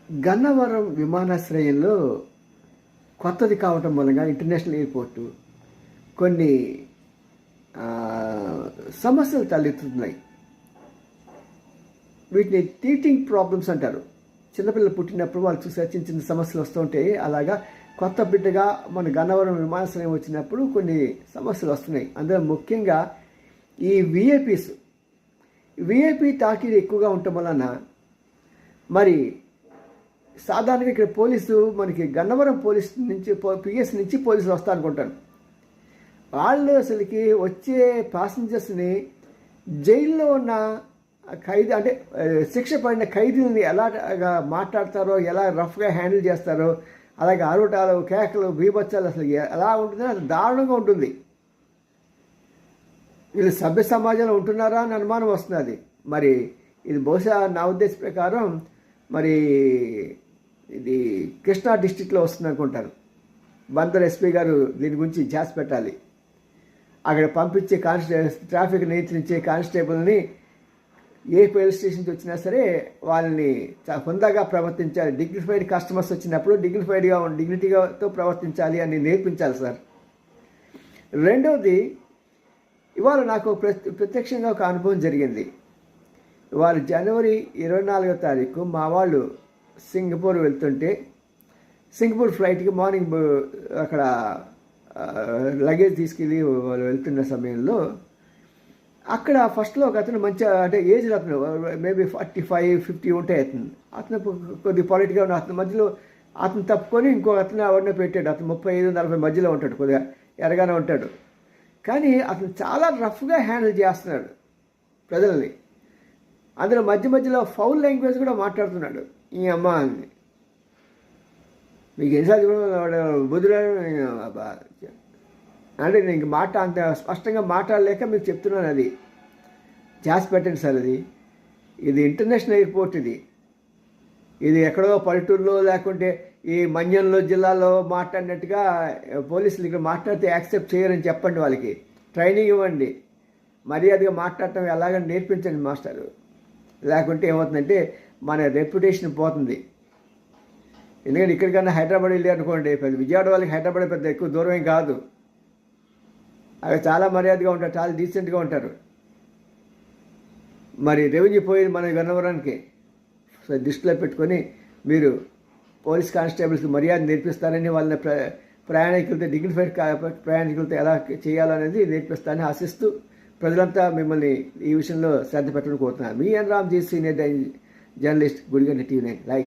గన్నవరం విమానాశ్రయంలో కొత్తది కావటం మూలంగా ఇంటర్నేషనల్ ఎయిర్పోర్టు కొన్ని సమస్యలు తలెత్తుతున్నాయి. వీటిని టీచింగ్ ప్రాబ్లమ్స్ అంటారు. చిన్నపిల్లలు పుట్టినప్పుడు వాళ్ళు చూసే చిన్న చిన్న సమస్యలు వస్తూ ఉంటాయి. అలాగా కొత్త బిడ్డగా మన గన్నవరం విమానాశ్రయం వచ్చినప్పుడు కొన్ని సమస్యలు వస్తున్నాయి. అందులో ముఖ్యంగా ఈ విఐపి తాకిడి ఎక్కువగా ఉండటం వలన మరి సాధారణంగా ఇక్కడ పోలీసు మనకి గన్నవరం పోలీస్ నుంచి పిఎస్ నుంచి పోలీసులు వస్తా అనుకుంటాను. వాళ్ళు అసలుకి వచ్చే ప్యాసింజర్స్ని జైల్లో ఉన్న ఖైదీ అంటే శిక్ష పడిన ఖైదీలని ఎలాగా మాట్లాడతారో, ఎలా రఫ్గా హ్యాండిల్ చేస్తారో, అలాగే ఆరుటాలు, కేకలు, బీభత్సాలు అసలు ఎలా ఉంటుందో అది దారుణంగా ఉంటుంది. వీళ్ళు సభ్య సమాజంలో ఉంటున్నారా అని అనుమానం వస్తున్నది. మరి ఇది బహుశా నా ఉద్దేశం ప్రకారం మరి ఇది కృష్ణా డిస్టిక్లో వస్తుంది అనుకుంటాను. బందర్ ఎస్పీ గారు దీని గురించి ధ్యాస పెట్టాలి. అక్కడ పంపించే ట్రాఫిక్ నియంత్రించే కానిస్టేబుల్ని ఏ పోలీస్ స్టేషన్ నుంచి వచ్చినా సరే వాళ్ళని హుందాగా ప్రవర్తించాలి. డిగ్నిఫైడ్ కస్టమర్స్ వచ్చినప్పుడు డిగ్నిటీతో ప్రవర్తించాలి అని నేర్పించాలి సార్. రెండవది, ఇవాళ నాకు ప్రత్యక్షంగా ఒక అనుభవం జరిగింది. ఇవాళ జనవరి 24వ తారీఖు మా వాళ్ళు సింగపూర్ వెళ్తుంటే సింగపూర్ ఫ్లైట్కి మార్నింగ్ అక్కడ లగేజ్ తీసుకెళ్ళి వాళ్ళు వెళ్తున్న సమయంలో అక్కడ ఫస్ట్లో ఒక అతను మంచి అంటే ఏజ్ అతను మేబీ 45-50 ఉంటాయి. అతను కొద్దిగా పొలిటిక్గా ఉన్న అతని మధ్యలో అతను తప్పుకొని ఇంకో అతను ఎవరినో పెట్టాడు. అతను 35-40 మధ్యలో ఉంటాడు, కొద్దిగా ఎరగానే ఉంటాడు. కానీ అతను చాలా రఫ్గా హ్యాండిల్ చేస్తున్నాడు ప్రజల్ని. అందులో మధ్యలో ఫౌల్ లాంగ్వేజ్ కూడా మాట్లాడుతున్నాడు. ఈ అమ్మ అని మీకు ఎన్నిసార్లు బుద్ధుడు అంటే నేను అంత స్పష్టంగా మాట్లాడలేక మీకు చెప్తున్నాను. అది చేసి పెట్టండి సార్. ఇది ఇంటర్నేషనల్ ఎయిర్పోర్ట్. ఇది ఎక్కడో పల్లెటూరులో లేకుంటే ఈ మన్యంలో జిల్లాలో మాట్లాడినట్టుగా పోలీసులు ఇక్కడ మాట్లాడితే యాక్సెప్ట్ చేయరని చెప్పండి. వాళ్ళకి ట్రైనింగ్ ఇవ్వండి, మర్యాదగా మాట్లాడటం ఎలాగని నేర్పించండి మాస్టరు. లేకుంటే ఏమవుతుందంటే మన రెప్యుటేషన్ పోతుంది. ఎందుకంటే ఇక్కడికన్నా హైదరాబాద్ వెళ్ళి అనుకోండి, పెద్ద విజయవాడ వాళ్ళకి హైదరాబాద్ పెద్ద ఎక్కువ దూరం కాదు. అవి చాలా మర్యాదగా ఉంటారు, చాలా డీసెంట్గా ఉంటారు. మరి రెవెన్యూ పోయేది మన గన్నవరానికి. సో దృష్టిలో పెట్టుకొని మీరు పోలీస్ కానిస్టేబుల్స్కి మర్యాద నేర్పిస్తారని వాళ్ళని ప్రయాణికులతో డిగ్నిఫైడ్ ప్రయాణికులతో ఎలా చేయాలనేది నేర్పిస్తారని ఆశిస్తూ ప్రజలంతా మిమ్మల్ని ఈ విషయంలో శ్రద్ధ పెట్టడం కోరుతున్నారు. మీ N Ramji, senior journalist, Gudiganti TV9 like.